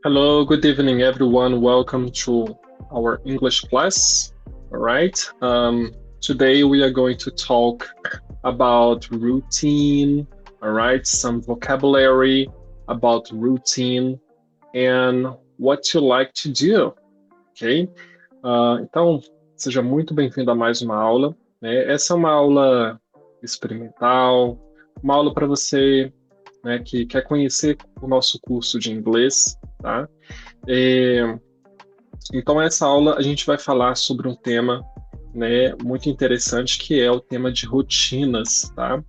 Hello, good evening, everyone. Welcome to our English class. All right. Today we are going to talk about routine. All right. Some vocabulary about routine and what you like to do. Ok? Então, seja muito bem-vindo a mais uma aula. Né? Essa é uma aula experimental, uma aula para você, né, que quer conhecer o nosso curso de inglês, tá? É, então, essa aula a gente vai falar sobre um tema, né, muito interessante, que é o tema de rotinas, tá?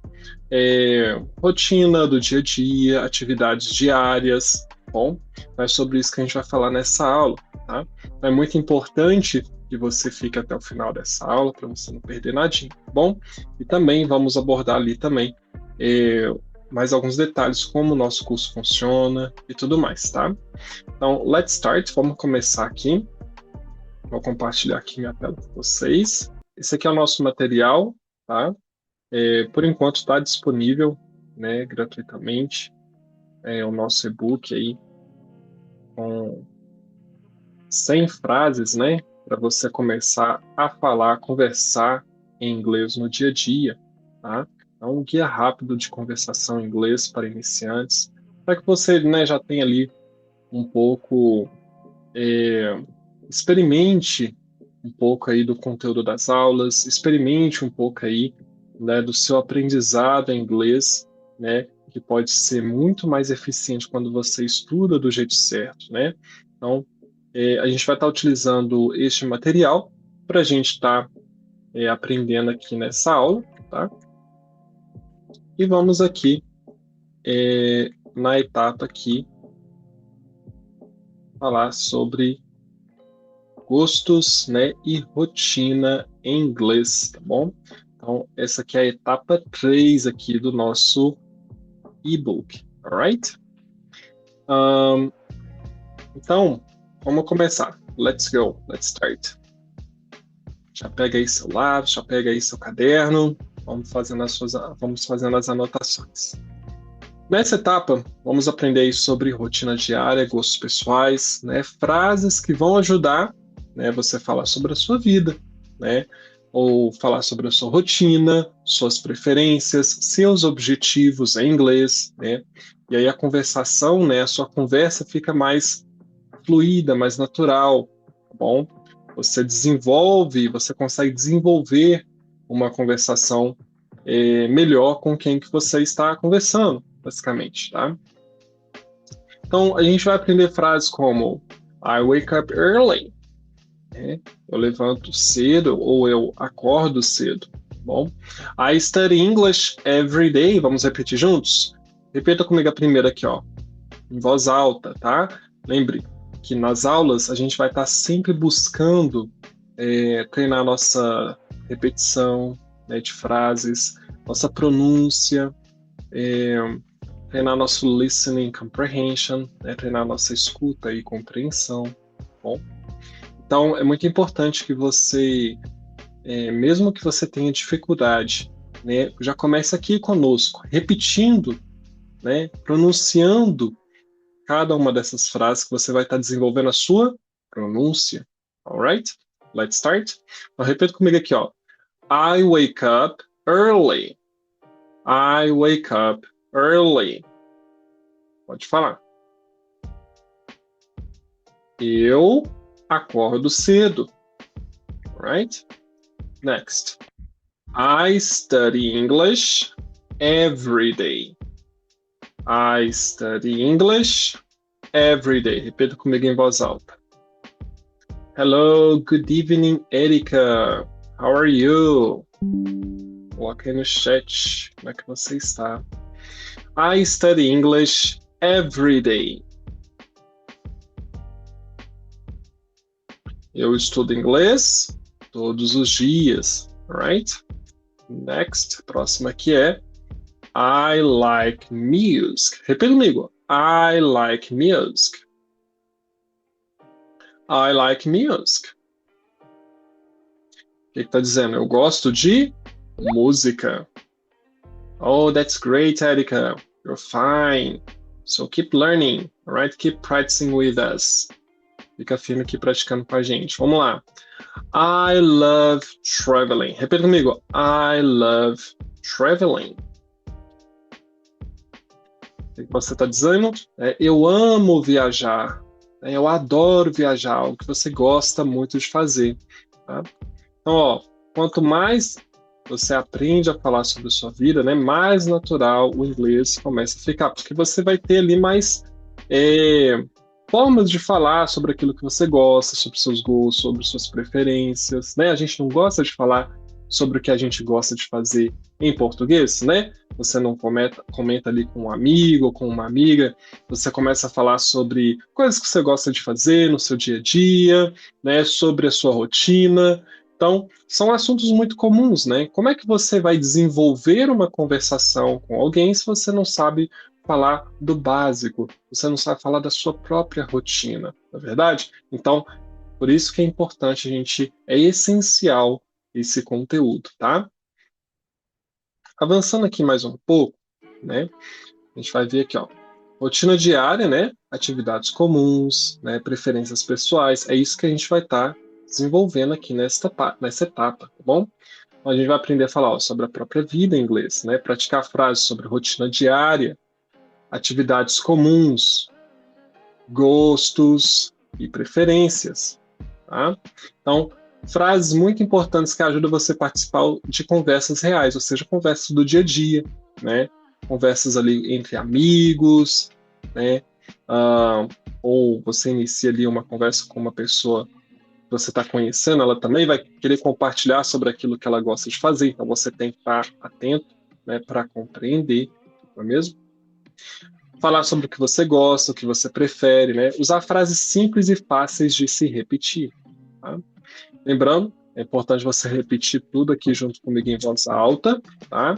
Rotina do dia a dia, atividades diárias, bom? É sobre isso que a gente vai falar nessa aula, tá? É muito importante que você fique até o final dessa aula para você não perder nadinha, tá bom? E também vamos abordar ali também é, mais alguns detalhes, como o nosso curso funciona e tudo mais, tá? Então, let's start. Vamos começar aqui. Vou compartilhar aqui minha tela com vocês. Esse aqui é o nosso material, tá? Por enquanto está disponível, né, gratuitamente. O nosso e-book aí com 100 frases, né, para você começar a falar, conversar em inglês no dia a dia, tá? É um guia rápido de conversação em inglês para iniciantes, para que você, né, já tenha ali um pouco experimente um pouco aí do conteúdo das aulas, experimente um pouco aí, né, do seu aprendizado em inglês, né, que pode ser muito mais eficiente quando você estuda do jeito certo, né? Então, a gente vai estar utilizando este material para a gente estar aprendendo aqui nessa aula, tá? E vamos aqui na etapa aqui falar sobre gostos, né, e rotina em inglês, tá bom? Então, essa aqui é a etapa 3 aqui do nosso e-book, alright? Então, vamos começar. Let's go, let's start. Já pega aí seu lápis, já pega aí seu caderno, vamos fazendo as anotações. Nessa etapa, vamos aprender aí sobre rotina diária, gostos pessoais, né, frases que vão ajudar, né, você a falar sobre a sua vida, né, ou falar sobre a sua rotina, suas preferências, seus objetivos em inglês, né, e aí a conversação, né, a sua conversa fica mais fluida, mais natural, tá bom? Você consegue desenvolver uma conversação melhor com quem que você está conversando, basicamente, tá? Então, a gente vai aprender frases como I wake up early, né? Eu levanto cedo ou eu acordo cedo, tá bom? I study English every day, vamos repetir juntos? Repita comigo a primeira aqui, ó, em voz alta, tá? Lembre que nas aulas a gente vai estar sempre buscando treinar nossa repetição, né, de frases, nossa pronúncia, treinar nosso listening comprehension, né, treinar nossa escuta e compreensão, bom? Então, é muito importante que você, mesmo que você tenha dificuldade, né, já comece aqui conosco, repetindo, né, pronunciando cada uma dessas frases que você vai estar desenvolvendo a sua pronúncia. Alright? Let's start? Então, repita comigo aqui, ó. I wake up early. I wake up early. Pode falar. Eu acordo cedo. Alright? Next. I study English every day. I study English every day. Repita comigo em voz alta. Hello, good evening, Erika. How are you? Coloca aí no chat como é que você está. I study English every day. Eu estudo inglês todos os dias, right? Next, próxima aqui é I like music. Repita comigo. I like music. I like music. O que está dizendo? Eu gosto de música. Oh, that's great, Erika. You're fine. So keep learning, alright? Keep practicing with us. Fica firme aqui praticando com a gente. Vamos lá. I love traveling. Repita comigo. I love traveling. O que você está dizendo? Eu amo viajar. Eu adoro viajar. Algo que você gosta muito de fazer. Tá? Então, ó, quanto mais você aprende a falar sobre a sua vida, né, mais natural o inglês começa a ficar, porque você vai ter ali mais formas de falar sobre aquilo que você gosta, sobre seus gostos, sobre suas preferências, né? A gente não gosta de falar sobre o que a gente gosta de fazer em português, né? Você não comenta ali com um amigo ou com uma amiga, você começa a falar sobre coisas que você gosta de fazer no seu dia a dia, né? Sobre a sua rotina. Então, são assuntos muito comuns, né? Como é que você vai desenvolver uma conversação com alguém se você não sabe falar do básico, você não sabe falar da sua própria rotina, não é verdade? Então, por isso que é importante é essencial esse conteúdo, tá? Avançando aqui mais um pouco, né? A gente vai ver aqui, ó, rotina diária, né? Atividades comuns, né? Preferências pessoais, é isso que a gente vai estar desenvolvendo aqui nessa etapa, tá bom? Então, a gente vai aprender a falar, ó, sobre a própria vida em inglês, né? Praticar frases sobre rotina diária, atividades comuns, gostos e preferências, tá? Então, frases muito importantes que ajudam você a participar de conversas reais, ou seja, conversas do dia a dia, né? Conversas ali entre amigos, né? Ou você inicia ali uma conversa com uma pessoa que você está conhecendo, ela também vai querer compartilhar sobre aquilo que ela gosta de fazer, então você tem que estar atento, né, para compreender, não é mesmo? Falar sobre o que você gosta, o que você prefere, né? Usar frases simples e fáceis de se repetir. Tá? Lembrando, é importante você repetir tudo aqui junto comigo em voz alta, tá?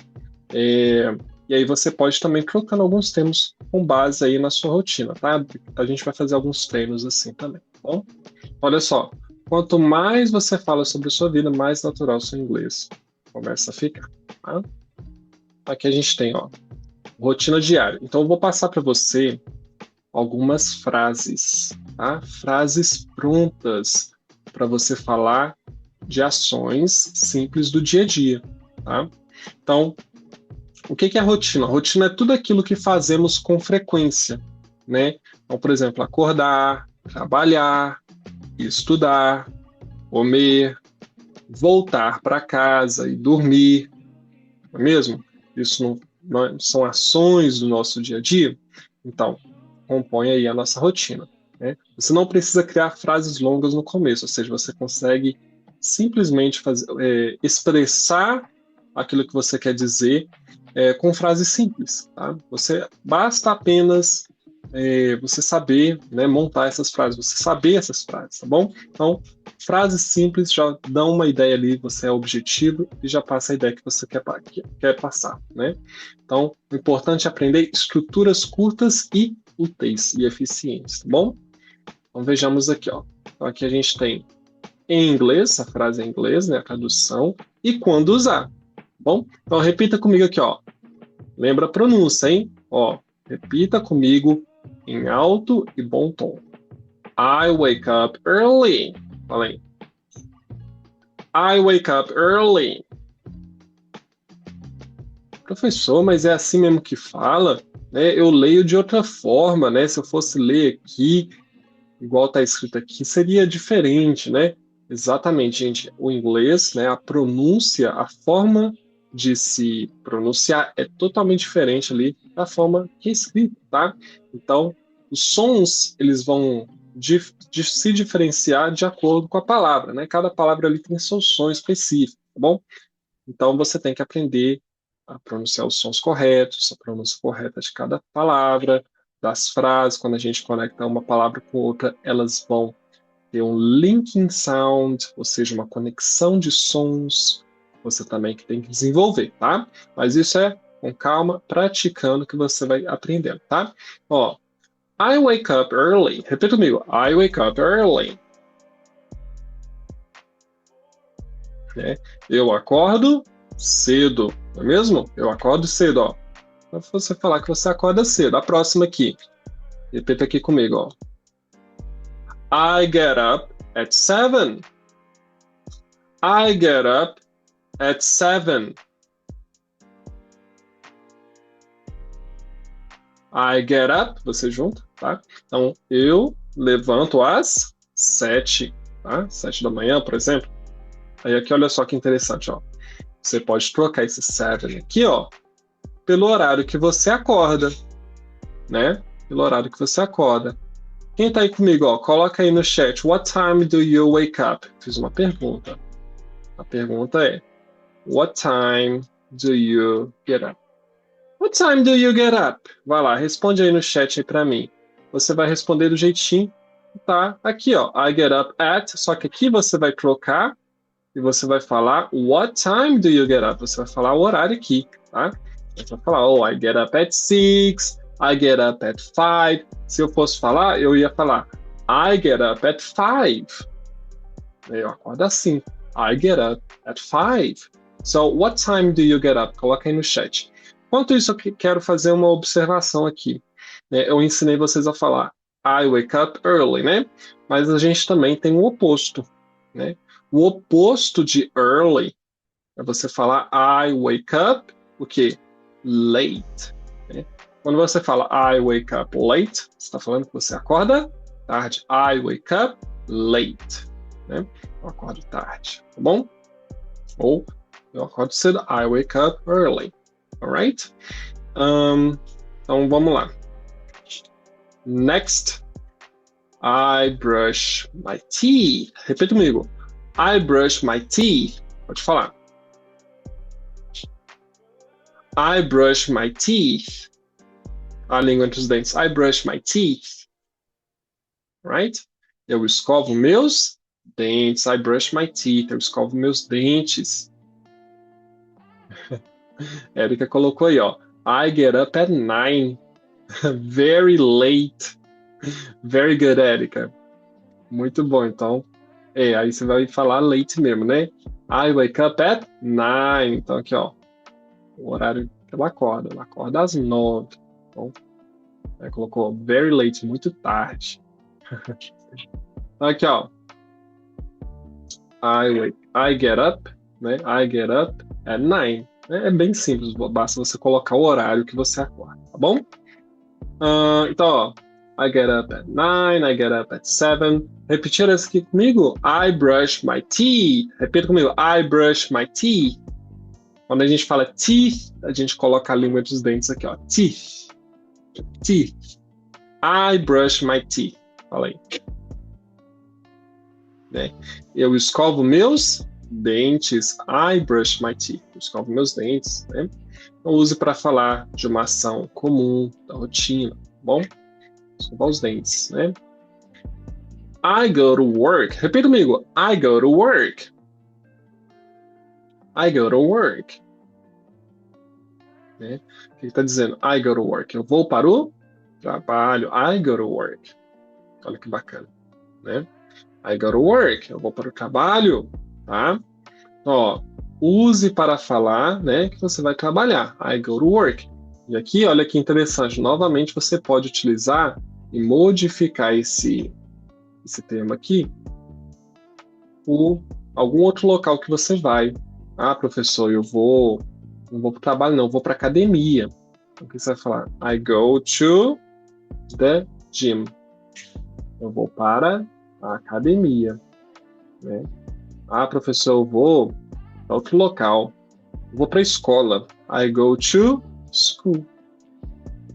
E aí você pode também trocando alguns termos com base aí na sua rotina, tá? A gente vai fazer alguns treinos assim também, tá bom? Olha só, quanto mais você fala sobre a sua vida, mais natural o seu inglês começa a ficar, tá? Aqui a gente tem, ó, rotina diária. Então eu vou passar para você algumas frases, tá? Frases prontas para você falar de ações simples do dia a dia, tá? Então, o que é rotina? Rotina é tudo aquilo que fazemos com frequência, né? Então, por exemplo, acordar, trabalhar, estudar, comer, voltar para casa e dormir, não é mesmo? Isso não são ações do nosso dia a dia? Então, compõe aí a nossa rotina, né? Você não precisa criar frases longas no começo, ou seja, você consegue simplesmente expressar aquilo que você quer dizer com frases simples, tá? Basta apenas você saber, né, montar essas frases, você saber essas frases, tá bom? Então, frases simples já dão uma ideia ali, você é objetivo e já passa a ideia que você quer passar, né? Então, o importante é aprender estruturas curtas e úteis e eficientes, tá bom? Então, vejamos aqui, ó. Então, aqui a gente tem em inglês, a frase em inglês, né, a tradução, e quando usar, tá bom? Então, repita comigo aqui, ó. Lembra a pronúncia, hein? Ó, repita comigo em alto e bom tom. I wake up early. Fala aí. I wake up early. Professor, mas é assim mesmo que fala? Né? Eu leio de outra forma, né? Se eu fosse ler aqui, igual está escrito aqui, seria diferente, né? Exatamente, gente. O inglês, né? A pronúncia, a forma de se pronunciar é totalmente diferente ali da forma que é escrito, tá? Então, os sons, eles vão se diferenciar de acordo com a palavra, né? Cada palavra ali tem seu som específico, tá bom? Então, você tem que aprender a pronunciar os sons corretos, a pronúncia correta de cada palavra, das frases, quando a gente conecta uma palavra com outra, elas vão ter um linking sound, ou seja, uma conexão de sons, você também que tem que desenvolver, tá? Mas isso é com calma, praticando que você vai aprendendo, tá? Ó, I wake up early. Repita comigo. I wake up early. Né? Eu acordo cedo, não é mesmo? Eu acordo cedo, ó. Para você falar que você acorda cedo. A próxima aqui. Repita aqui comigo, ó. I get up at 7. I get up at 7. I get up, você junta, tá? Então, eu levanto às 7, tá? 7 da manhã, por exemplo. Aí aqui, olha só que interessante, ó. Você pode trocar esse 7 aqui, ó, pelo horário que você acorda, né? Pelo horário que você acorda. Quem tá aí comigo, ó, coloca aí no chat. What time do you wake up? Fiz uma pergunta. A pergunta é: What time do you get up? What time do you get up? Vai lá, responde aí no chat aí pra mim. Você vai responder do jeitinho que tá aqui, ó. I get up at, só que aqui você vai trocar e você vai falar what time do you get up? Você vai falar o horário aqui, tá? Você vai falar, oh, I get up at 6, I get up at 5. Se eu fosse falar, eu ia falar I get up at 5. Eu acordo assim. I get up at 5. So, what time do you get up? Coloca aí no chat. Enquanto isso, eu quero fazer uma observação aqui. Eu ensinei vocês a falar I wake up early, né? Mas a gente também tem o oposto, né? O oposto de early é você falar I wake up, o quê? Late. Né? Quando você fala I wake up late, você está falando que você acorda tarde. I wake up late. Né? Eu acordo tarde, tá bom? Ou eu acordo cedo. I wake up early. Alright? Então vamos lá. Next, I brush my teeth. Repita comigo. I brush my teeth. Pode falar. I brush my teeth. A língua entre os dentes. I brush my teeth. Right? Eu escovo meus dentes. I brush my teeth. Eu escovo meus dentes. Erika colocou aí, ó. I get up at 9. Very late. Very good, Erika. Muito bom, então. Aí você vai falar late mesmo, né? I wake up at 9. Então aqui, ó. O horário que ela acorda. Ela acorda às 9. Então, colocou very late, muito tarde. Aqui, ó. I get up, né? I get up at 9. É bem simples, basta você colocar o horário que você acorda, tá bom? Então, ó. I get up at 9, I get up at 7. Repetir essa aqui comigo. I brush my teeth. Repita comigo. I brush my teeth. Quando a gente fala teeth, a gente coloca a língua entre os dentes aqui, ó. Teeth. Teeth. I brush my teeth. Fala aí. Né? Eu escovo meus dentes. I brush my teeth. Eu escovo meus dentes. Né? Então, use para falar de uma ação comum, da rotina, tá bom? Escovar os dentes, né? I go to work. Repita comigo. I go to work. I go to work. Né? O que está dizendo? I go to work. Eu vou para o trabalho. I go to work. Olha que bacana, né? I go to work. Eu vou para o trabalho, tá? Ó, use para falar, né, que você vai trabalhar. I go to work. E aqui, olha que interessante. Novamente, você pode utilizar e modificar esse termo aqui por algum outro local que você vai. Ah, professor, não vou para o trabalho, não, eu vou para a academia. Então, o que você vai falar? I go to the gym. Eu vou para a academia. Né? Ah, professor, eu vou para outro local. Eu vou para a escola. I go to school.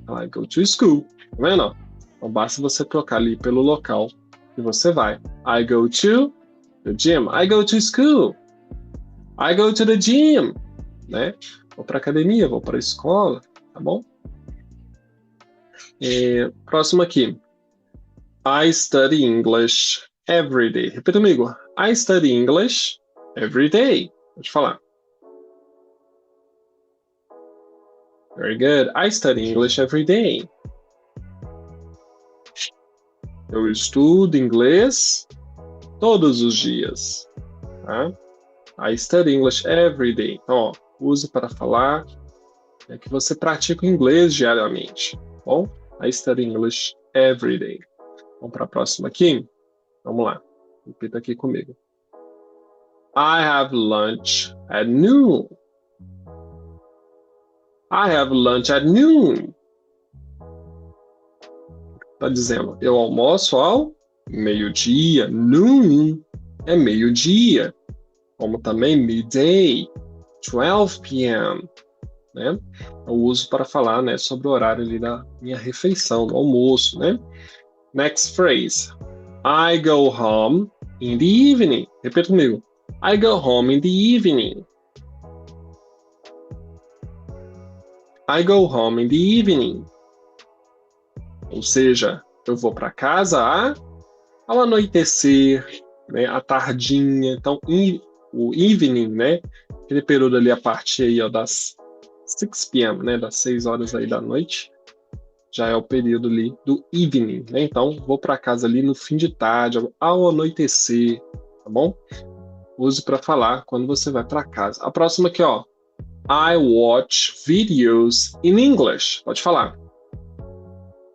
I go to school. Tá vendo? Então, basta você trocar ali pelo local que você vai. I go to the gym. I go to school. I go to the gym. Né? Vou para a academia, vou para a escola. Tá bom? Próximo aqui. I study English every day. Repita comigo. I study English every day. Pode falar. Very good. I study English every day. Eu estudo inglês todos os dias. Tá? I study English every day. Então, ó, use para falar é que você pratica o inglês diariamente. Bom, I study English every day. Vamos para a próxima aqui? Vamos lá. Repita aqui comigo. I have lunch at noon. I have lunch at noon. Tá dizendo, eu almoço ao meio-dia. Noon é meio-dia. Como também midday, 12 p.m. Né? Eu uso para falar, né, sobre o horário ali da minha refeição, do almoço, né? Next phrase. I go home in the evening. Repita comigo. I go home in the evening. I go home in the evening. Ou seja, eu vou para casa ao anoitecer, né, à tardinha. Então, o evening, né, aquele período ali a partir aí, ó, das 6 p.m., né, das 6 horas aí da noite, já é o período ali do evening, né? Então, vou para casa ali no fim de tarde, ao anoitecer, tá bom? Use para falar quando você vai para casa. A próxima aqui, ó. I watch videos in English. Pode falar.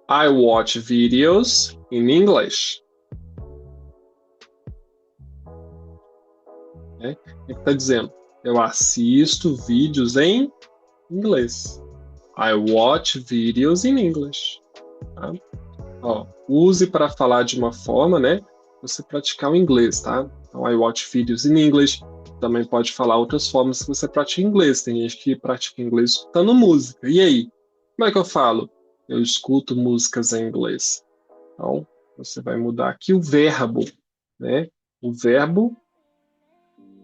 I watch videos in English. Né? O que está dizendo? Eu assisto vídeos em inglês. I watch videos in English. Tá? Ó, use para falar de uma forma, né? Você praticar o inglês, tá? Então, I watch videos in English. Também pode falar outras formas que você pratica inglês. Tem gente que pratica inglês escutando música. E aí? Como é que eu falo? Eu escuto músicas em inglês. Então, você vai mudar aqui o verbo, né? O verbo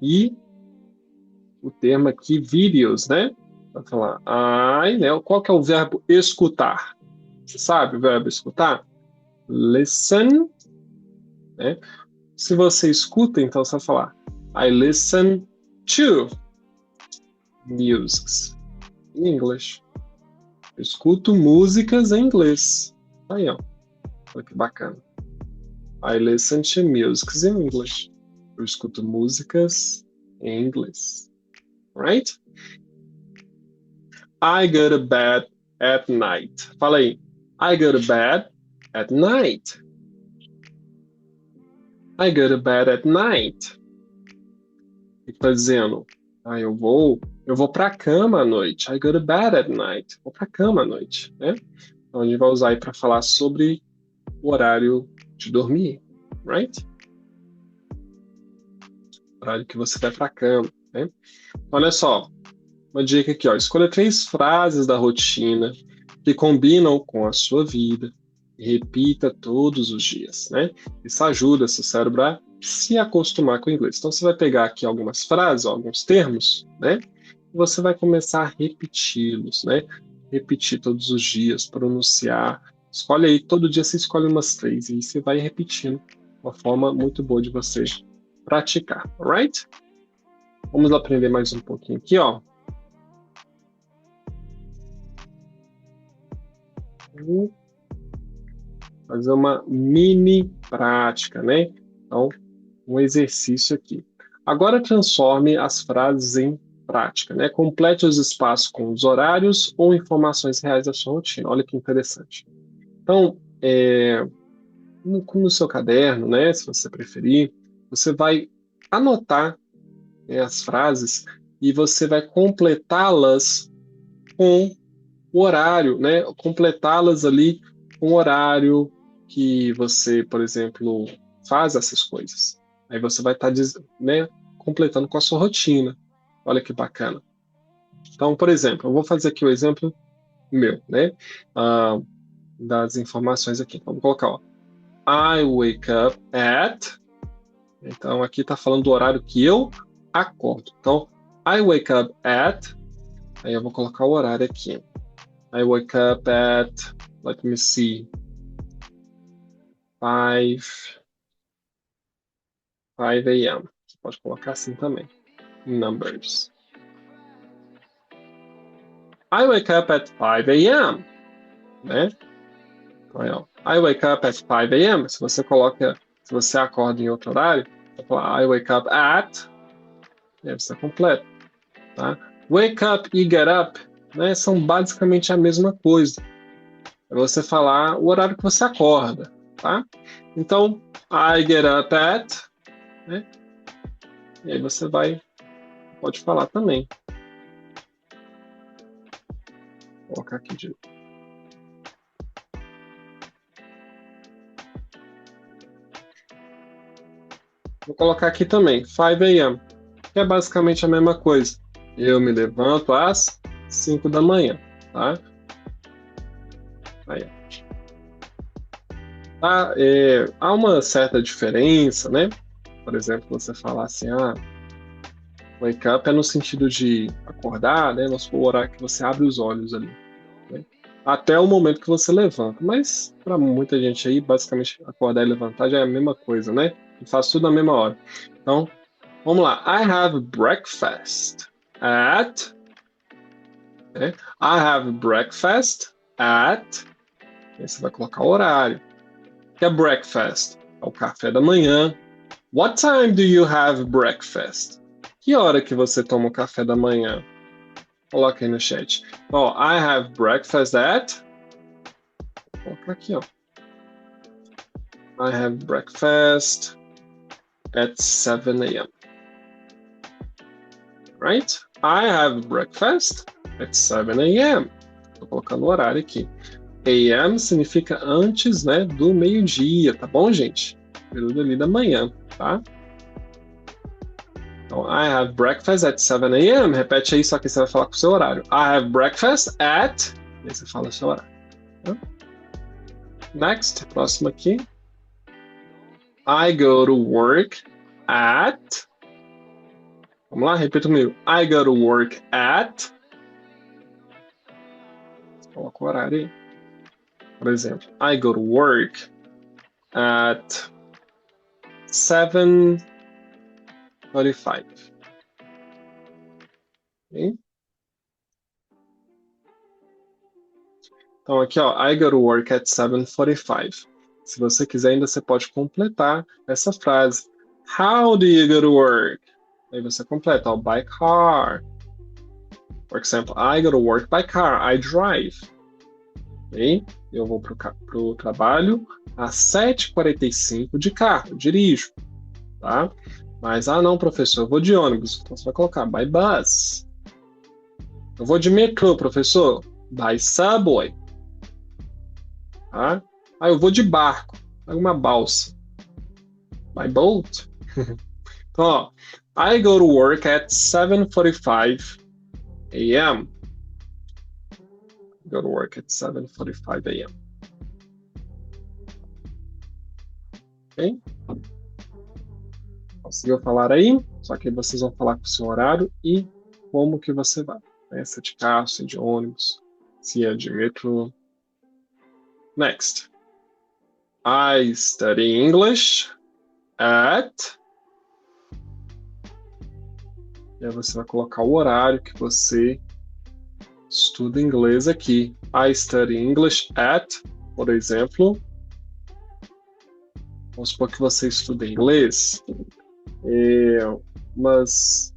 e o termo aqui, videos, né? Vai falar, né? Qual que é o verbo escutar? Você sabe o verbo escutar? Listen, né? Se você escuta, então você vai falar I listen to music in English. Eu escuto músicas em inglês. Aí, ó. Olha que bacana. I listen to music in English. Eu escuto músicas em inglês. Right? I go to bed at night. Fala aí. I go to bed at night. I go to bed at night. O que está dizendo? Eu vou para a cama à noite. I go to bed at night. Vou para a cama à noite, né? Então a gente vai usar aí para falar sobre o horário de dormir, right? O horário que você vai para a cama, né? Olha só, uma dica aqui, ó. Escolha 3 frases da rotina que combinam com a sua vida e repita todos os dias, né? Isso ajuda seu cérebro a se acostumar com o inglês. Então, você vai pegar aqui algumas frases, alguns termos, né? E você vai começar a repeti-los, né? Repetir todos os dias, pronunciar. Escolhe aí, todo dia você escolhe umas 3 e você vai repetindo. Uma forma muito boa de você praticar, alright? Vamos aprender mais um pouquinho aqui, ó. Vou fazer uma mini prática, né? Então, um exercício aqui. Agora transforme as frases em prática, né? Complete os espaços com os horários ou informações reais da sua rotina. Olha que interessante. Então, no seu caderno, né? Se você preferir, você vai anotar, né, as frases e você vai completá-las com o horário, né? Completá-las ali com o horário que você, por exemplo, faz essas coisas. Aí você vai estar, né, completando com a sua rotina. Olha que bacana. Então, por exemplo, eu vou fazer aqui o exemplo meu, né? Das informações aqui. Vamos colocar, ó. I wake up at. Então, aqui está falando do horário que eu acordo. Então, I wake up at. Aí eu vou colocar o horário aqui. I wake up at, let me see, 5 a.m. Você pode colocar assim também, em numbers. I wake up at 5 a.m. Né? Então, I wake up at 5 a.m. Se você acorda em outro horário, você fala I wake up at, aí você completa, tá? Wake up e get up né, são basicamente a mesma coisa. É você falar o horário que você acorda, tá? Então, I get up at, né? E aí você pode falar também. Vou colocar aqui de Vou colocar aqui também, 5 a.m., que é basicamente a mesma coisa. Eu me levanto às 5 da manhã, tá? Aí, tá? Há uma certa diferença, né? Por exemplo, você falar assim, wake up é no sentido de acordar, né? O horário que você abre os olhos ali, né? Até o momento que você levanta. Mas para muita gente aí, basicamente acordar e levantar já é a mesma coisa, né? E faz tudo na mesma hora. Então, vamos lá. I have breakfast at. Né? I have breakfast at. Aí você vai colocar o horário. O que é breakfast? É o café da manhã. What time do you have breakfast? Que hora que você toma o café da manhã? Coloca aí no chat. Ó, I have breakfast at. Vou colocar aqui, ó. I have breakfast at 7 a.m. Right? I have breakfast at 7 a.m. Tô colocando o horário aqui. AM significa antes, né, do meio-dia, tá bom, gente? Período ali da manhã, tá? Então, I have breakfast at 7 a.m. Repete aí, só que você vai falar com o seu horário. I have breakfast at. E aí você fala o seu horário. Tá? Next, próximo aqui. I go to work at. Vamos lá, repita comigo. I go to work at. Coloca o horário aí. Por exemplo, I go to work at 7:45. Okay? Então aqui, ó, I go to work at 7:45. Se você quiser, ainda você pode completar essa frase. How do you go to work? Aí você completa, ó, by car. For example, I go to work by car. I drive. Okay? Eu vou pro trabalho às 7:45 de carro, eu dirijo, tá? Mas, não, professor, eu vou de ônibus. Então você vai colocar by bus. Eu vou de metrô, professor. By subway. Tá? Eu vou de barco. Pega uma balsa. By boat. Então, ó, I go to work at 7:45 a.m. Go to work at 7:45 a.m. Ok? Conseguiu falar aí? Só que vocês vão falar com o seu horário e como que você vai. Né? Se é de carro, se é de ônibus, se é de metrô. Next. I study English at. E aí você vai colocar o horário que você estuda inglês aqui. I study English at, por exemplo. Vamos supor que você estuda inglês umas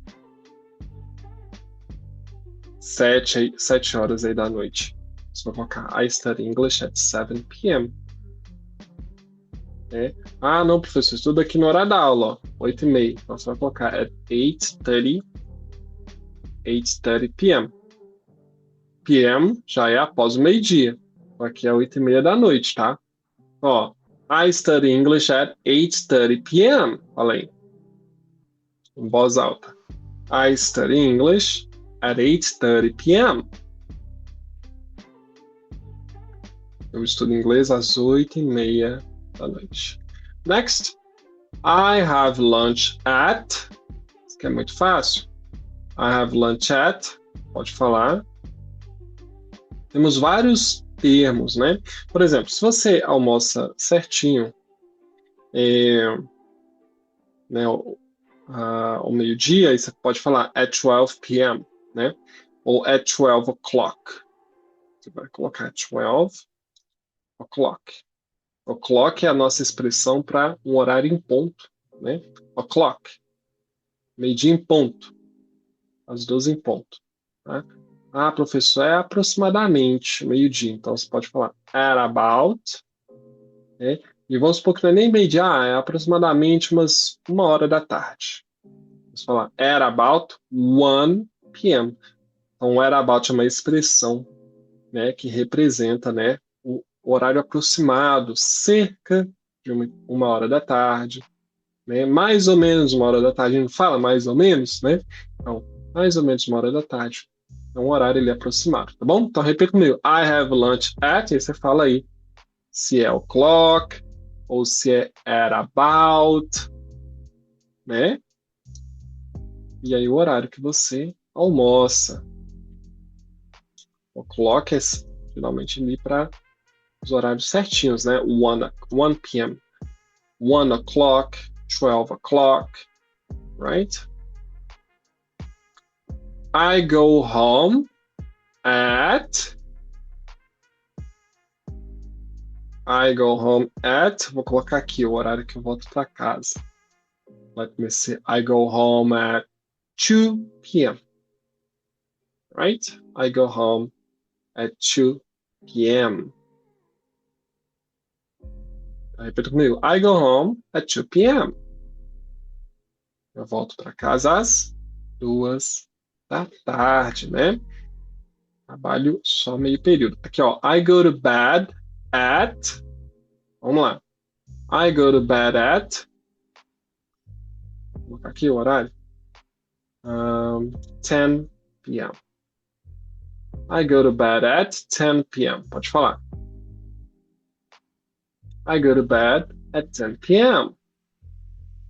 7 horas aí da noite. Você vai colocar I study English at 7 p.m. Não, professor, estuda aqui no horário da aula, ó, 8:30. Então você vai colocar at 8:30 p.m. PM já é após o meio-dia. Aqui é 8:30 da noite, tá? Ó, I study English at 8:30 p.m. Falei. Em voz alta. I study English at 8:30 p.m. Eu estudo inglês às 8:30 da noite. Next. I have lunch at. Isso aqui é muito fácil. I have lunch at. Pode falar. Temos vários termos, né? Por exemplo, se você almoça certinho, né, ao meio-dia, aí você pode falar at 12 p.m., né? Ou at 12 o'clock. Você vai colocar at 12 o'clock. O'clock é a nossa expressão para um horário em ponto, né? O'clock. Meio-dia em ponto. Às 12 em ponto. Tá? Ah, professor, é aproximadamente meio-dia. Então você pode falar at about, né? E vamos supor que não é nem meio-dia, é aproximadamente uma hora da tarde. Vamos falar at about 1 p.m. Então, at about é uma expressão, né, que representa, né, o horário aproximado, cerca de uma hora da tarde, né, mais ou menos uma hora da tarde. A gente fala mais ou menos, né? Então, mais ou menos uma hora da tarde. É um horário ali aproximado, tá bom? Então, repita comigo. I have lunch at, e aí você fala aí se é o'clock ou se é at about, né? E aí o horário que você almoça. O'clock é finalmente ali para os horários certinhos, né? 1 p.m., 1 o'clock, 12 o'clock, right? I go home at. I go home at. Vou colocar aqui o horário que eu volto para casa. Let me see. I go home at 2 p.m. Right? I go home at 2 p.m. Repita comigo. I go home at 2 p.m. Eu volto para casa às 2 da tarde, né? Trabalho só meio período. Aqui, ó. I go to bed at. Vamos lá. I go to bed at. Vou colocar aqui o horário. 10 p.m. I go to bed at 10 p.m. Pode falar. I go to bed at 10 p.m.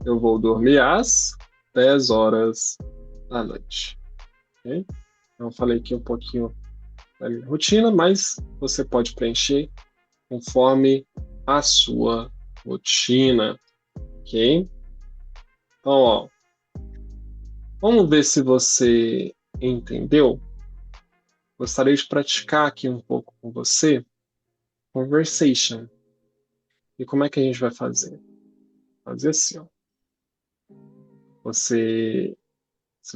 Eu vou dormir às 10 horas da noite. Okay? Então, eu falei aqui um pouquinho da minha rotina, mas você pode preencher conforme a sua rotina. Ok? Então, ó, vamos ver se você entendeu. Gostaria de praticar aqui um pouco com você conversation. E como é que a gente vai fazer? Fazer assim, ó. Se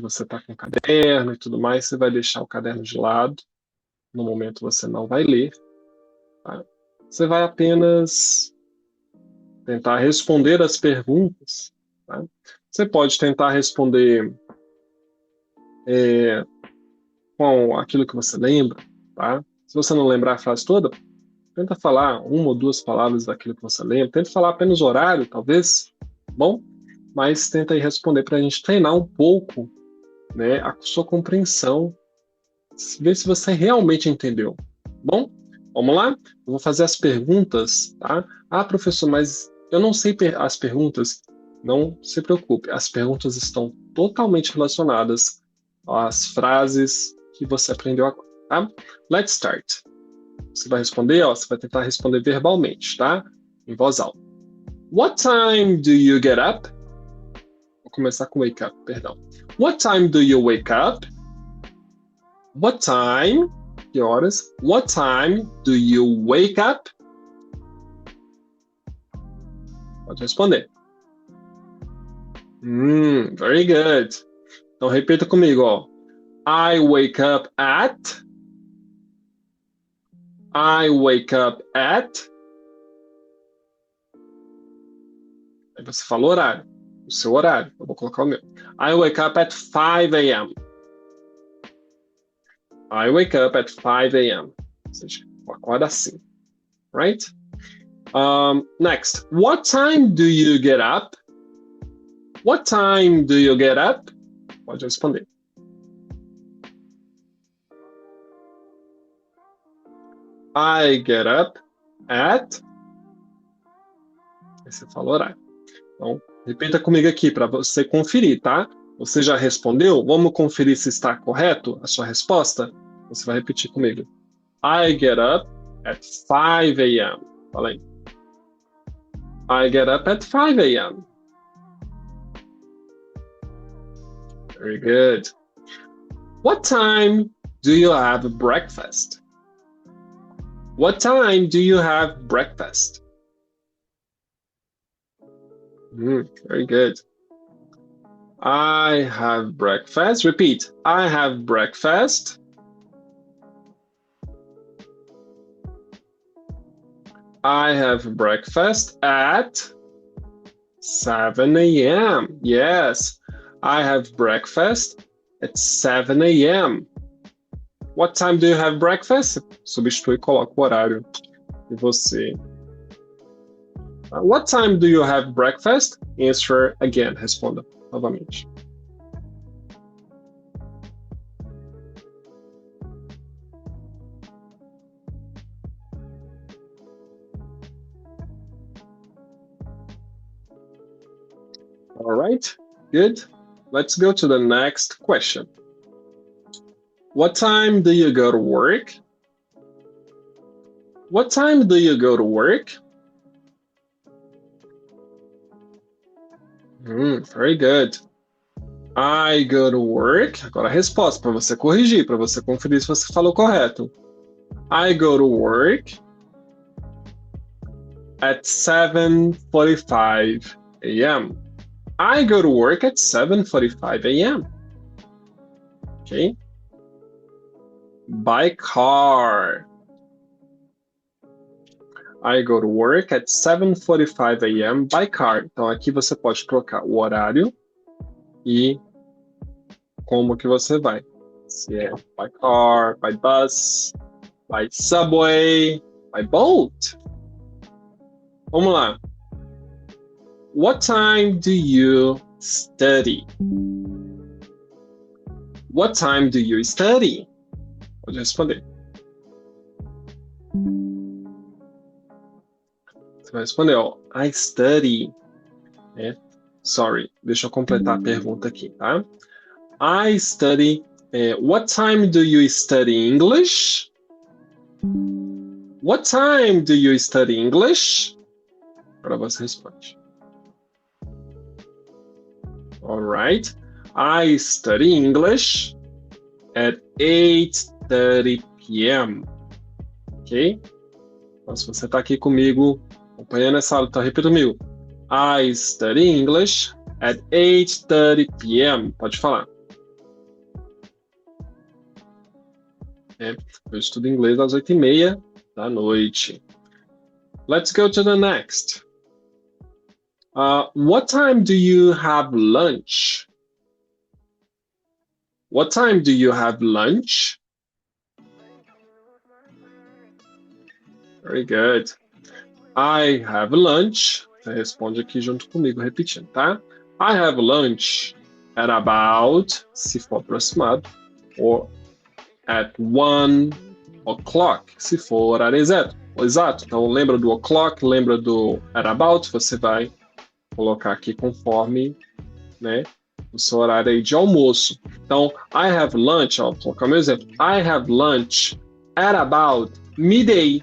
você está com caderno e tudo mais, você vai deixar o caderno de lado. No momento você não vai ler. Tá? Você vai apenas tentar responder as perguntas. Tá? Você pode tentar responder com aquilo que você lembra. Tá? Se você não lembrar a frase toda, tenta falar uma ou duas palavras daquilo que você lembra. Tenta falar apenas o horário, talvez. Bom, mas tenta aí responder para a gente treinar um pouco, né, a sua compreensão, ver se você realmente entendeu. Bom, vamos lá? Eu vou fazer as perguntas, tá? Ah, professor, mas eu não sei as perguntas. Não se preocupe, as perguntas estão totalmente relacionadas às frases que você aprendeu agora, tá? Let's start. Você vai responder, ó, você vai tentar responder verbalmente, tá? Em voz alta. What time do you get up? Vou começar com wake up, perdão. What time do you wake up? What time? Que horas? What time do you wake up? Pode responder. Very good. Então repita comigo, ó. I wake up at. I wake up at. Aí você fala o horário. O seu horário. Eu vou colocar o meu. I wake up at 5 a.m. I wake up at 5 a.m. Ou seja, eu acordo assim. Right? Next. What time do you get up? What time do you get up? Pode responder. I get up at. Aí você fala o horário. Então, repita comigo aqui para você conferir, tá? Você já respondeu? Vamos conferir se está correto a sua resposta? Você vai repetir comigo. I get up at 5 a.m. Fala aí. I get up at 5 a.m. Very good. What time do you have breakfast? What time do you have breakfast? Very good. I have breakfast. Repeat. I have breakfast. I have breakfast at 7 a.m. Yes, I have breakfast at 7 a.m. What time do you have breakfast? Substitui e coloca o horário de você. What time do you have breakfast? Answer again. Responda novamente. All right, good. Let's go to the next question. What time do you go to work? What time do you go to work? Very good. I go to work. Agora a resposta para você corrigir, para você conferir se você falou correto. I go to work at 7:45 a.m. I go to work at 7:45 a.m. Okay? By car. I go to work at 7:45 a.m. by car. Então aqui você pode trocar o horário e como que você vai. Se é by car, by bus, by subway, by boat. Vamos lá. What time do you study? What time do you study? Pode responder. Você vai responder, ó, I study. Sorry, deixa eu completar a pergunta aqui, tá? I study. What time do you study English? What time do you study English? Agora você responde. All right. I study English at 8:30 p.m. Ok? Então, se você está aqui comigo, acompanhando essa aula, então repita comigo. I study English at 8:30 p.m. Pode falar. Eu estudo inglês às 8:30 da noite. Let's go to the next. What time do you have lunch? What time do you have lunch? Very good. I have lunch. Você responde aqui junto comigo, repetindo, tá? I have lunch at about, se for aproximado, or at 1 o'clock, se for horário exato. Então, lembra do o'clock, lembra do at about, você vai colocar aqui conforme, né, o seu horário aí de almoço. Então, I have lunch, ó, vou colocar meu exemplo. I have lunch at about midday.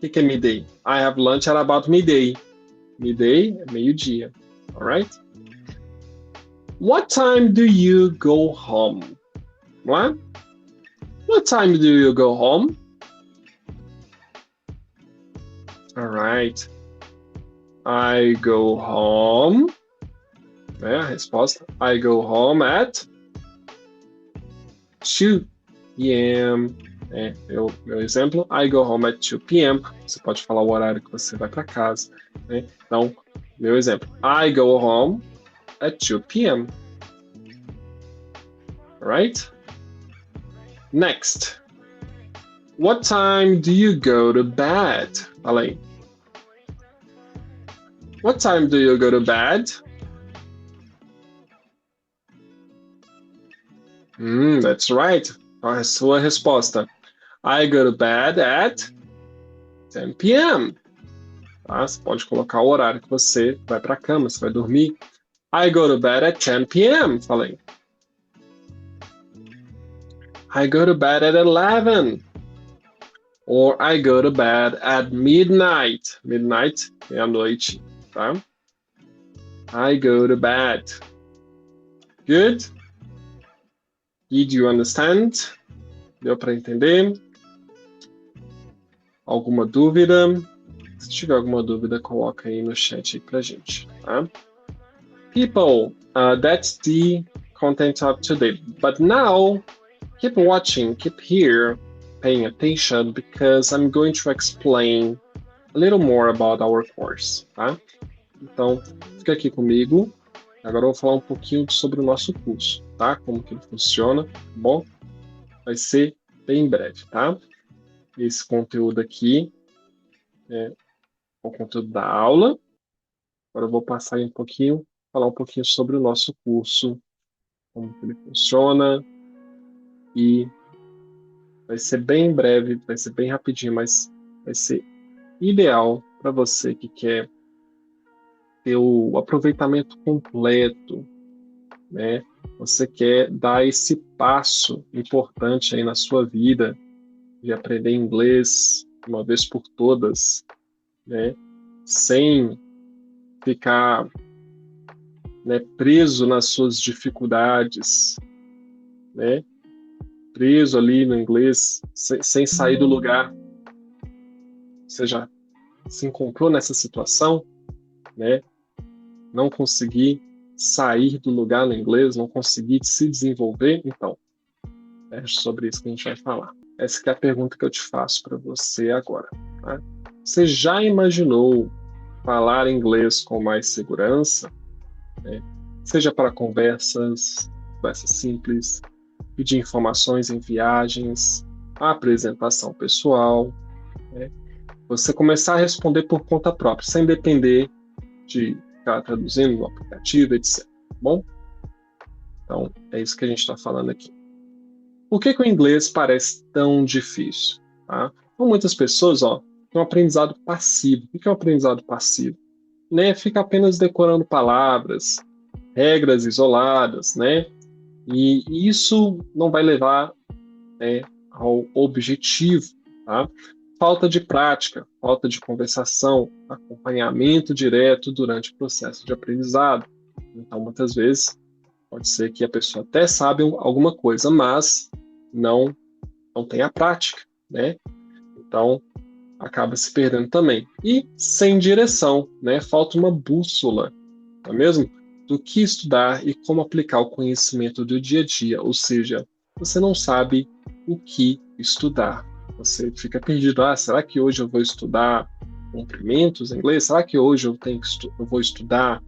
O que é midday? I have lunch at about midday. Midday é meio-dia. Alright? What time do you go home? What? What time do you go home? Alright. I go home. A resposta. I go home at 2 p.m. Meu exemplo, I go home at 2 p.m. Você pode falar o horário que você vai para casa. Né? Então, meu exemplo, I go home at 2 p.m. Alright? Next. What time do you go to bed? Fala aí. What time do you go to bed? That's right. A sua resposta. I go to bed at 10 p.m. Tá? Você pode colocar o horário que você vai para a cama, você vai dormir. I go to bed at 10 p.m. Falei. I go to bed at 11. Or I go to bed at midnight. Midnight é a noite, tá? I go to bed. Good? Did you understand? Deu para entender? Alguma dúvida? Se tiver alguma dúvida, coloca aí no chat aí pra gente, tá? People, that's the content of today. But now, keep watching, keep here. paying attention because I'm going to explain a little more about our course, tá? Então, fica aqui comigo. Agora eu vou falar um pouquinho sobre o nosso curso, tá? Como que ele funciona, tá bom? Vai ser bem breve, tá? Esse conteúdo aqui é o conteúdo da aula. Agora eu vou passar aí falar um pouquinho sobre o nosso curso, como que ele funciona, e vai ser bem breve, vai ser bem rapidinho, mas vai ser ideal para você que quer ter o aproveitamento completo, né? Você quer dar esse passo importante aí na sua vida de aprender inglês uma vez por todas, né? Sem ficar, né, preso nas suas dificuldades, né? Preso ali no inglês, sem sair do lugar. Você já se encontrou nessa situação, né? Não conseguir sair do lugar no inglês, não conseguir se desenvolver? Então, é sobre isso que a gente vai falar. Essa que é a pergunta que eu te faço para você agora. Tá? Você já imaginou falar inglês com mais segurança? Né? Seja para conversas simples, pedir informações em viagens, apresentação pessoal, né? Você começar a responder por conta própria, sem depender de ficar traduzindo no aplicativo, etc. Bom? Então, é isso que a gente está falando aqui. Por que o inglês parece tão difícil? Tá? Então, muitas pessoas têm um aprendizado passivo. O que é um aprendizado passivo? Né? Fica apenas decorando palavras, regras isoladas, né? E isso não vai levar, né, ao objetivo. Tá? Falta de prática, falta de conversação, acompanhamento direto durante o processo de aprendizado. Então, muitas vezes, pode ser que a pessoa até sabe alguma coisa, mas não tem a prática, né? Então, acaba se perdendo também. E sem direção, né? Falta uma bússola, não é mesmo? Do que estudar e como aplicar o conhecimento do dia a dia. Ou seja, você não sabe o que estudar. Você fica perdido. Será que hoje eu vou estudar cumprimentos em inglês? Será que hoje eu vou estudar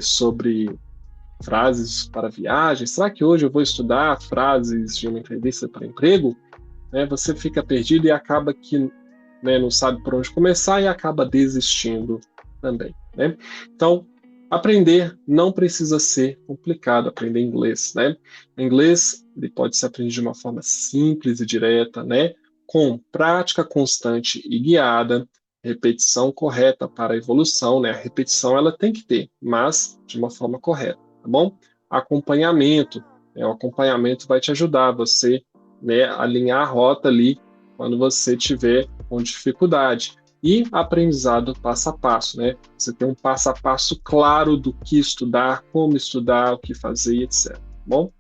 sobre frases para viagem? Será que hoje eu vou estudar frases de uma entrevista para emprego? Você fica perdido e acaba que, né, não sabe por onde começar e acaba desistindo também, né? Então, aprender não precisa ser complicado, aprender inglês, né? O inglês ele pode ser aprendido de uma forma simples e direta, né? Com prática constante e guiada, repetição correta para a evolução, né? A repetição ela tem que ter, mas de uma forma correta, tá bom? Acompanhamento, o acompanhamento vai te ajudar você, né, alinhar a rota ali quando você tiver com dificuldade. E aprendizado passo a passo, né? Você tem um passo a passo claro do que estudar, como estudar, o que fazer, etc. Bom?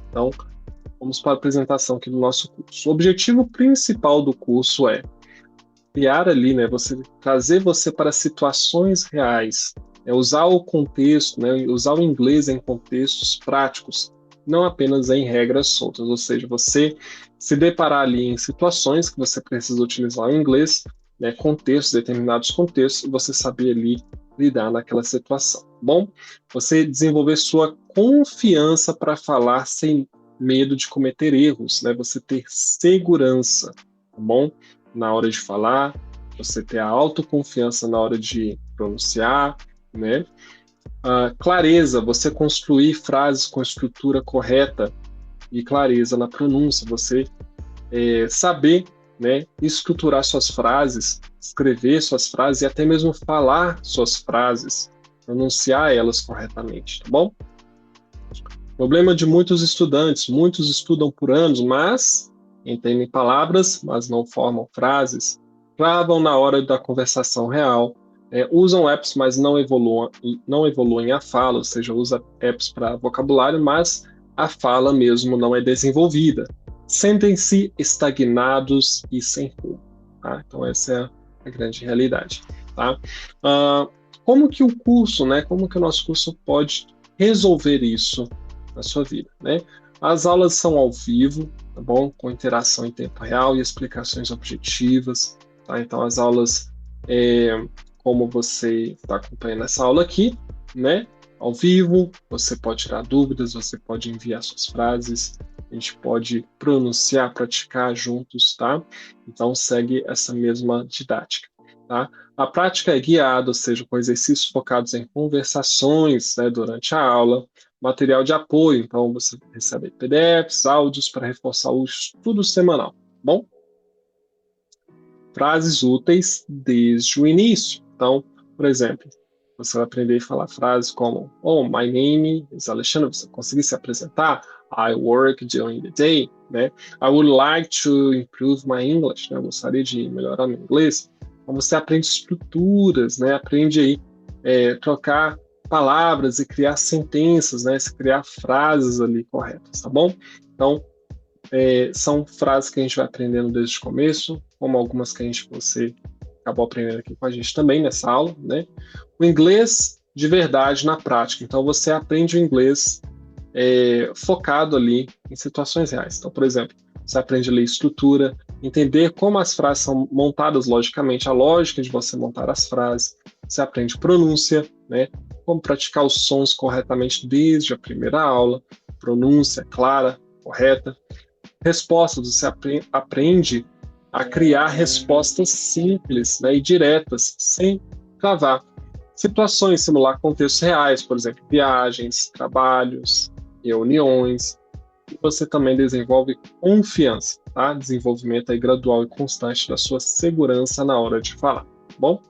Então, vamos para a apresentação aqui do nosso curso. O objetivo principal do curso é criar ali, né? Trazer você para situações reais, usar o contexto, né? Usar o inglês em contextos práticos, não apenas em regras soltas. Ou seja, você se deparar ali em situações que você precisa utilizar o inglês, né, contextos, determinados contextos, e você saber ali lidar naquela situação. Bom, você desenvolver sua confiança para falar sem medo de cometer erros, né? Você ter segurança, tá bom? Na hora de falar, você ter a autoconfiança na hora de pronunciar, né? Clareza, você construir frases com estrutura correta e clareza na pronúncia, você saber, né, estruturar suas frases, escrever suas frases e até mesmo falar suas frases, pronunciar elas corretamente, tá bom? Problema de muitos estudantes, muitos estudam por anos, mas entendem palavras, mas não formam frases, travam na hora da conversação real, usam apps, mas não evoluem a fala, ou seja, usa apps para vocabulário, mas a fala mesmo não é desenvolvida. Sentem-se estagnados e sem rumo. Tá? Então, essa é a grande realidade. Tá? Como que o curso, né? Como que o nosso curso pode resolver isso na sua vida, né? As aulas são ao vivo, tá bom? Com interação em tempo real e explicações objetivas, tá? Então, as aulas, como você está acompanhando essa aula aqui, né? Ao vivo, você pode tirar dúvidas, você pode enviar suas frases, a gente pode pronunciar, praticar juntos, tá? Então, segue essa mesma didática, tá? A prática é guiada, ou seja, com exercícios focados em conversações, né, durante a aula, material de apoio, então você recebe PDFs, áudios para reforçar o estudo semanal, bom? Frases úteis desde o início. Então, por exemplo, você vai aprender a falar frases como "Oh, my name is Alexandre", você conseguir se apresentar, "I work during the day", né? "I would like to improve my English", né? Eu gostaria de melhorar meu inglês. Então, você aprende estruturas, né? Aprende aí trocar palavras e criar sentenças, né? Se criar frases ali corretas, tá bom? Então, são frases que a gente vai aprendendo desde o começo, como algumas que você acabou aprendendo aqui com a gente também nessa aula, né? O inglês de verdade na prática. Então, você aprende o inglês focado ali em situações reais. Então, por exemplo, você aprende a ler estrutura, entender como as frases são montadas logicamente, a lógica de você montar as frases. Você aprende pronúncia, né? Como praticar os sons corretamente desde a primeira aula, pronúncia clara, correta. Respostas, você aprende a criar respostas simples, né, e diretas, sem travar. Situações, simular contextos reais, por exemplo, viagens, trabalhos, reuniões. E você também desenvolve confiança, tá? Desenvolvimento aí gradual e constante da sua segurança na hora de falar, tá bom?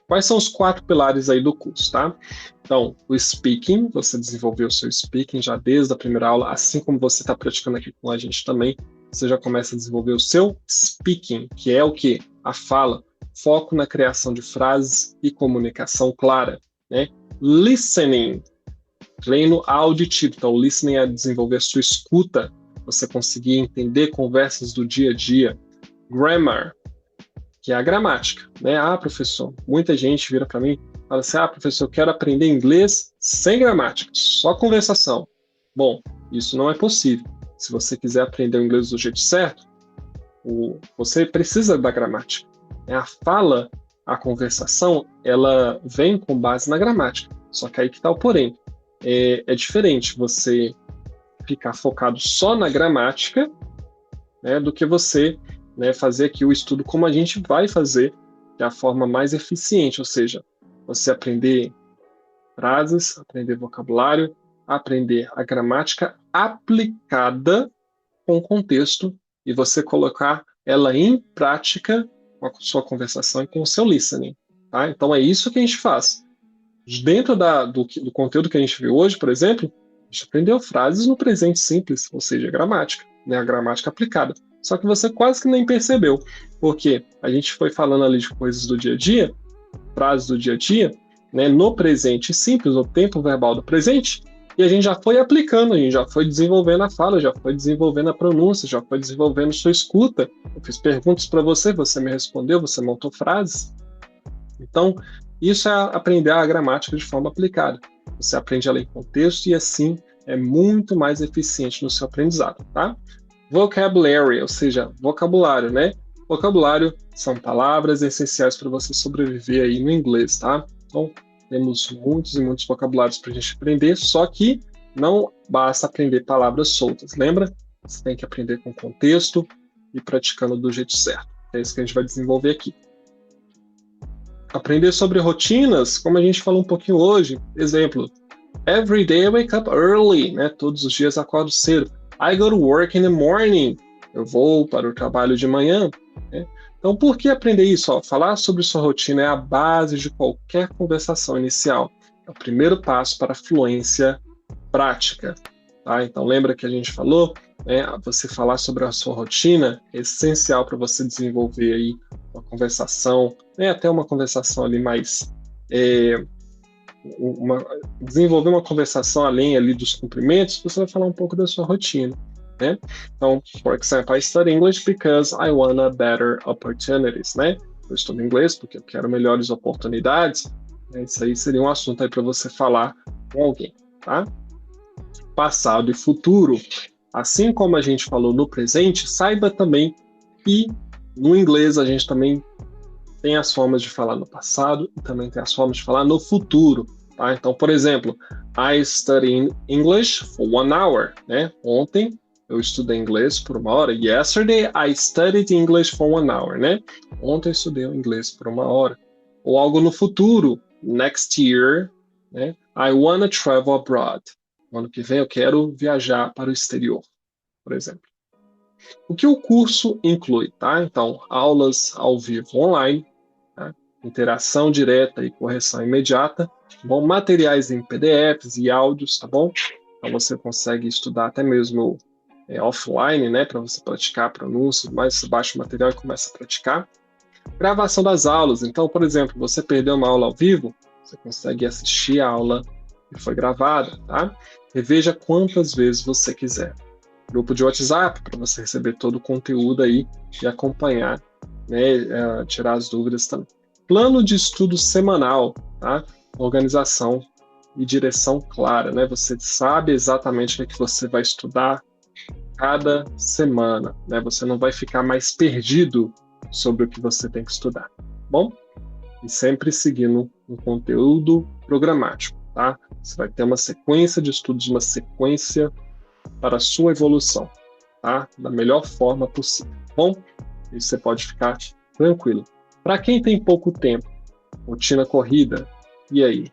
Quais são os 4 pilares aí do curso, tá? Então, o speaking, você desenvolveu o seu speaking já desde a primeira aula, assim como você está praticando aqui com a gente também, você já começa a desenvolver o seu speaking, que é o quê? A fala, foco na criação de frases e comunicação clara, né? Listening, treino auditivo, então listening é desenvolver a sua escuta, você conseguir entender conversas do dia a dia. Grammar, que é a gramática, né? Ah, professor, muita gente vira para mim e fala assim, professor, eu quero aprender inglês sem gramática, só conversação. Bom, isso não é possível. Se você quiser aprender o inglês do jeito certo, você precisa da gramática. A fala, a conversação, ela vem com base na gramática. Só que aí que está o porém. É diferente você ficar focado só na gramática, né, do que você, né, fazer aqui o estudo como a gente vai fazer, de a forma mais eficiente, ou seja, você aprender frases, aprender vocabulário, aprender a gramática aplicada com contexto e você colocar ela em prática com a sua conversação e com o seu listening. Tá? Então é isso que a gente faz. Dentro do conteúdo que a gente viu hoje, por exemplo, a gente aprendeu frases no presente simples, ou seja, gramática, né? A gramática aplicada. Só que você quase que nem percebeu, porque a gente foi falando ali de coisas do dia a dia, frases do dia a dia, né, no presente simples, no tempo verbal do presente, e a gente já foi aplicando, a gente já foi desenvolvendo a fala, já foi desenvolvendo a pronúncia, já foi desenvolvendo sua escuta. Eu fiz perguntas para você, você me respondeu, você montou frases. Então, isso é aprender a gramática de forma aplicada. Você aprende ela em contexto e assim é muito mais eficiente no seu aprendizado, tá? Vocabulary, ou seja, vocabulário, né? Vocabulário são palavras essenciais para você sobreviver aí no inglês, tá? Então, temos muitos e muitos vocabulários para a gente aprender, só que não basta aprender palavras soltas, lembra? Você tem que aprender com contexto e praticando do jeito certo. É isso que a gente vai desenvolver aqui. Aprender sobre rotinas, como a gente falou um pouquinho hoje. Exemplo, every day I wake up early, né? Todos os dias acordo cedo. I go to work in the morning. Eu vou para o trabalho de manhã. Né? Então, por que aprender isso? Falar sobre sua rotina é a base de qualquer conversação inicial. É o primeiro passo para a fluência prática. Tá? Então, lembra que a gente falou? Né? Você falar sobre a sua rotina é essencial para você desenvolver aí uma conversação, né? Até uma conversação ali mais... desenvolver uma conversação além ali dos cumprimentos, você vai falar um pouco da sua rotina, né? Então, por exemplo, I study English because I want better opportunities, né? Eu estudo inglês porque eu quero melhores oportunidades. Né? Isso aí seria um assunto aí para você falar com alguém, tá? Passado e futuro. assim como a gente falou no presente, saiba também que no inglês a gente também tem as formas de falar no passado e também tem as formas de falar no futuro. Tá? Então, por exemplo, I studied English for 1 hour. Né? Ontem eu estudei inglês por 1 hora. Yesterday I studied English for 1 hour. Né? Ontem eu estudei inglês por 1 hora. Ou algo no futuro. Next year, né? I wanna travel abroad. No ano que vem eu quero viajar para o exterior, por exemplo. O que o curso inclui, tá? Então, aulas ao vivo online, tá? Interação direta e correção imediata, bom, materiais em PDFs e áudios, tá bom? Então você consegue estudar até mesmo offline, né, para você praticar a pronúncia, mas você baixa o material e começa a praticar. Gravação das aulas, então, por exemplo, você perdeu uma aula ao vivo, você consegue assistir a aula que foi gravada, tá? Reveja quantas vezes você quiser. Grupo de WhatsApp, para você receber todo o conteúdo aí e acompanhar, né, tirar as dúvidas também. Plano de estudo semanal, tá? Organização e direção clara, né? Você sabe exatamente o que você vai estudar cada semana, né? Você não vai ficar mais perdido sobre o que você tem que estudar, bom? E sempre seguindo um conteúdo programático, tá? Você vai ter uma sequência de estudos, uma sequência para a sua evolução, tá? Da melhor forma possível, bom? E você pode ficar tranquilo. Para quem tem pouco tempo, rotina corrida, e aí?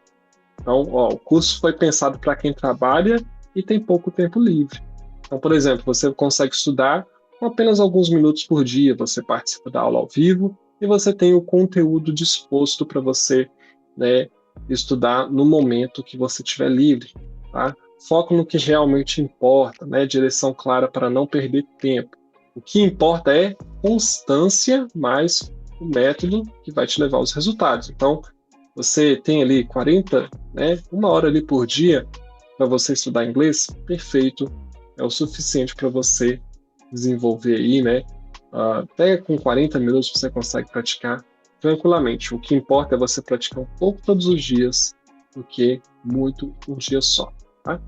Então, ó, o curso foi pensado para quem trabalha e tem pouco tempo livre. Então, por exemplo, você consegue estudar com apenas alguns minutos por dia, você participa da aula ao vivo e você tem o conteúdo disposto para você, né, estudar no momento que você estiver livre, tá? Foco no que realmente importa, né? Direção clara para não perder tempo. O que importa é constância mais o método que vai te levar aos resultados. Então, você tem ali 40, né, 1 hora ali por dia para você estudar inglês, perfeito, é o suficiente para você desenvolver aí, né? Até com 40 minutos você consegue praticar tranquilamente. O que importa é você praticar um pouco todos os dias do que muito um dia só, tá?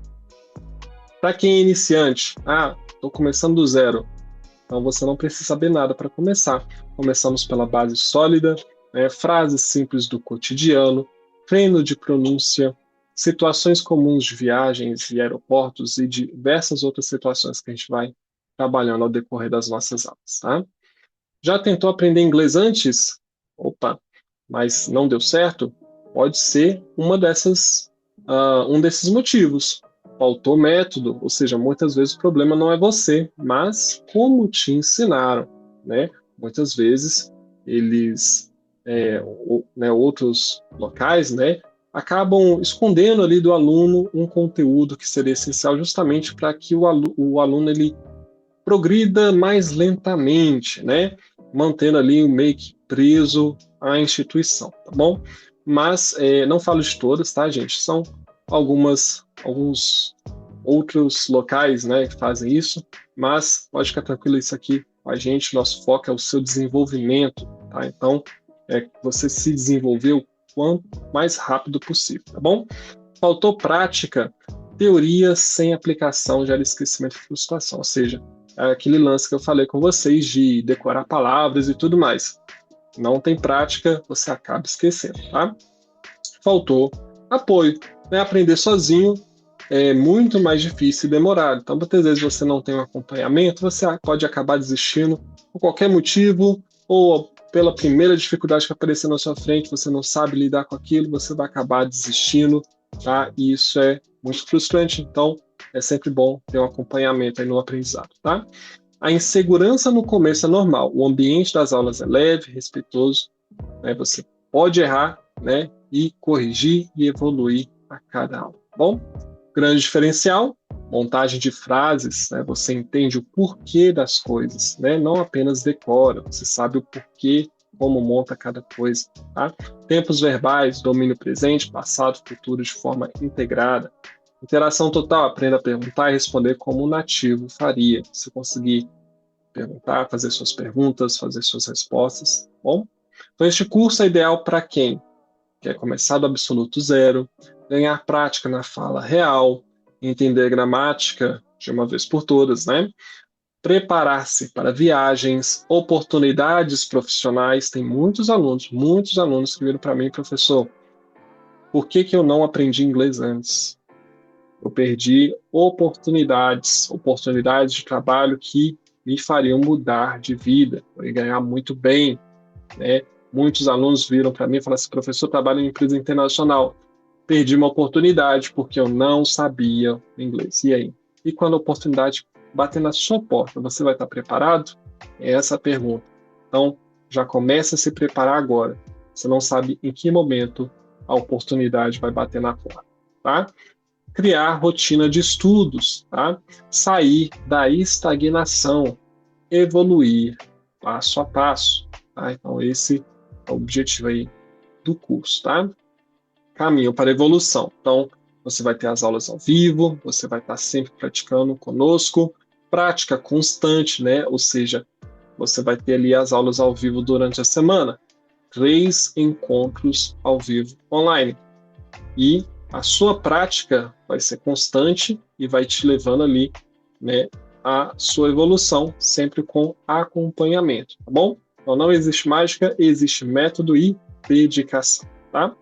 Para quem é iniciante, estou começando do zero, então você não precisa saber nada para começar. Começamos pela base sólida, né, frases simples do cotidiano, treino de pronúncia, situações comuns de viagens e aeroportos e diversas outras situações que a gente vai trabalhando ao decorrer das nossas aulas, tá? Já tentou aprender inglês antes? Opa, mas não deu certo? Pode ser um desses motivos. Faltou método, ou seja, muitas vezes o problema não é você, mas como te ensinaram, né? Muitas vezes eles, outros locais, né, acabam escondendo ali do aluno um conteúdo que seria essencial justamente para que o aluno ele progrida mais lentamente, né? Mantendo ali meio que preso à instituição, tá bom? Mas não falo de todas, tá, gente? São alguns outros locais, né, que fazem isso, mas pode ficar tranquilo, isso aqui com a gente, nosso foco é o seu desenvolvimento, tá? Então, você se desenvolver o quanto mais rápido possível, tá bom? Faltou prática, teoria sem aplicação gera esquecimento e frustração, ou seja, é aquele lance que eu falei com vocês de decorar palavras e tudo mais. Não tem prática, você acaba esquecendo, tá? Faltou apoio, né? Aprender sozinho é muito mais difícil e demorado. Então, muitas vezes você não tem um acompanhamento, você pode acabar desistindo por qualquer motivo, ou pela primeira dificuldade que aparecer na sua frente, você não sabe lidar com aquilo, você vai acabar desistindo, tá? E isso é muito frustrante, então é sempre bom ter um acompanhamento aí no aprendizado, tá? A insegurança no começo é normal, o ambiente das aulas é leve, respeitoso, né? Você pode errar, né? E corrigir e evoluir a cada aula, tá bom? Grande diferencial, montagem de frases, né? Você entende o porquê das coisas, né? Não apenas decora, você sabe o porquê, como monta cada coisa, tá? Tempos verbais, domínio presente, passado, futuro de forma integrada. Interação total, aprenda a perguntar e responder como um nativo faria. Se conseguir perguntar, fazer suas perguntas, fazer suas respostas, bom? Então este curso é ideal para quem quer começar do absoluto zero, ganhar prática na fala real, entender gramática de uma vez por todas, né? Preparar-se para viagens, oportunidades profissionais. Tem muitos alunos que viram para mim, professor, por que eu não aprendi inglês antes? Eu perdi oportunidades de trabalho que me fariam mudar de vida, eu ia ganhar muito bem, né? Muitos alunos viram para mim e falaram assim, professor, eu trabalho em empresa internacional, perdi uma oportunidade porque eu não sabia inglês. E aí? E quando a oportunidade bater na sua porta, você vai estar preparado? É essa a pergunta. Então, já começa a se preparar agora. Você não sabe em que momento a oportunidade vai bater na porta, tá? Criar rotina de estudos, tá? Sair da estagnação, evoluir passo a passo, tá? Então, esse é o objetivo aí do curso, tá? Caminho para a evolução. Então, você vai ter as aulas ao vivo, você vai estar sempre praticando conosco, prática constante, né? Ou seja, você vai ter ali as aulas ao vivo durante a semana, 3 encontros ao vivo online. E a sua prática vai ser constante e vai te levando ali, né, a sua evolução, sempre com acompanhamento, tá bom? Então não existe mágica, existe método e dedicação, tá?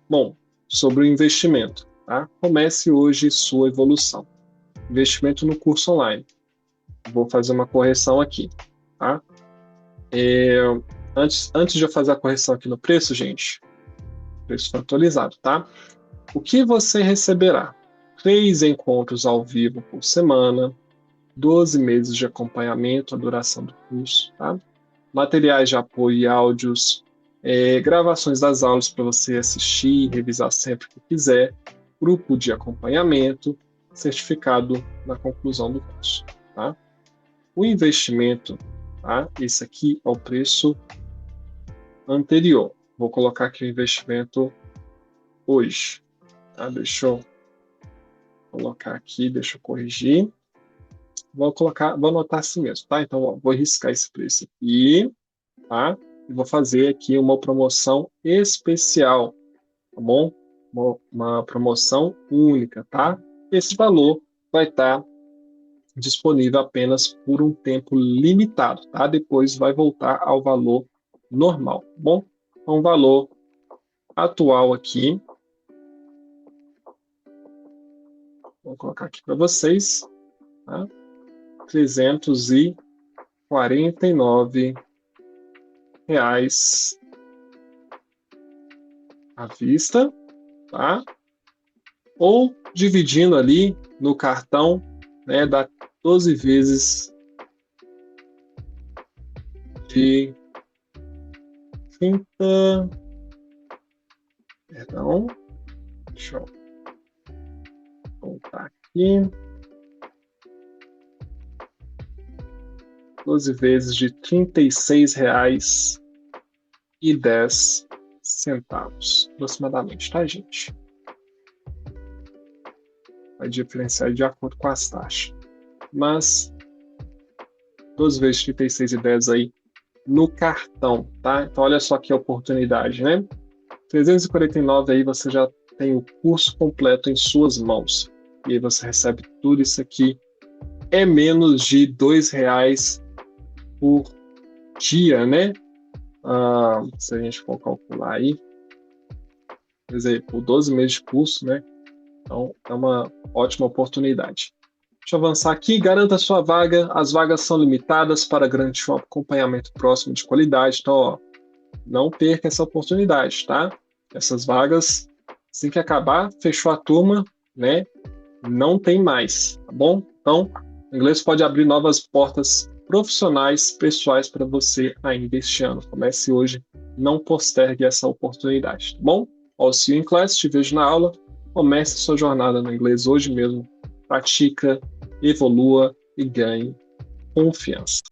Bom, sobre o investimento, tá? Comece hoje sua evolução. Investimento no curso online. Vou fazer uma correção aqui, tá? Antes de eu fazer a correção aqui no preço, gente, o preço foi atualizado, tá? O que você receberá? 3 encontros ao vivo por semana, 12 meses de acompanhamento, a duração do curso, tá? Materiais de apoio e áudios, gravações das aulas para você assistir e revisar sempre que quiser, grupo de acompanhamento, certificado na conclusão do curso, tá? O investimento, tá? Esse aqui é o preço anterior. Vou colocar aqui o investimento hoje, tá? Deixa eu colocar aqui, deixa eu corrigir. Vou anotar assim mesmo, tá? Então, ó, vou riscar esse preço aqui, tá? E vou fazer aqui uma promoção especial, tá bom? Uma promoção única, tá? Esse valor vai estar disponível apenas por um tempo limitado, tá? Depois vai voltar ao valor normal, tá bom? Então, o valor atual aqui, vou colocar aqui para vocês, tá? R$349 à vista, tá? Ou dividindo ali no cartão, né, dá 12 vezes de 30. Perdão, deixa eu voltar aqui. 12 vezes de R$36,10 aproximadamente, tá, gente? Vai diferenciar de acordo com as taxas. Mas 12 vezes de R$36,10 aí no cartão, tá? Então olha só que oportunidade, né? 349 aí você já tem o curso completo em suas mãos. E aí você recebe tudo isso aqui. É menos de R$2 por dia, né? Se a gente for calcular aí, quer dizer, por 12 meses de curso, né? Então, é uma ótima oportunidade. Deixa eu avançar aqui. Garanta sua vaga. As vagas são limitadas para garantir um acompanhamento próximo de qualidade. Então, ó, não perca essa oportunidade, tá? Essas vagas, assim que acabar, fechou a turma, né? Não tem mais, tá bom? Então, o inglês pode abrir novas portas profissionais, pessoais para você ainda este ano. Comece hoje, não postergue essa oportunidade, tá bom? I'll see you in class, te vejo na aula. Comece sua jornada no inglês hoje mesmo. Pratica, evolua e ganhe confiança.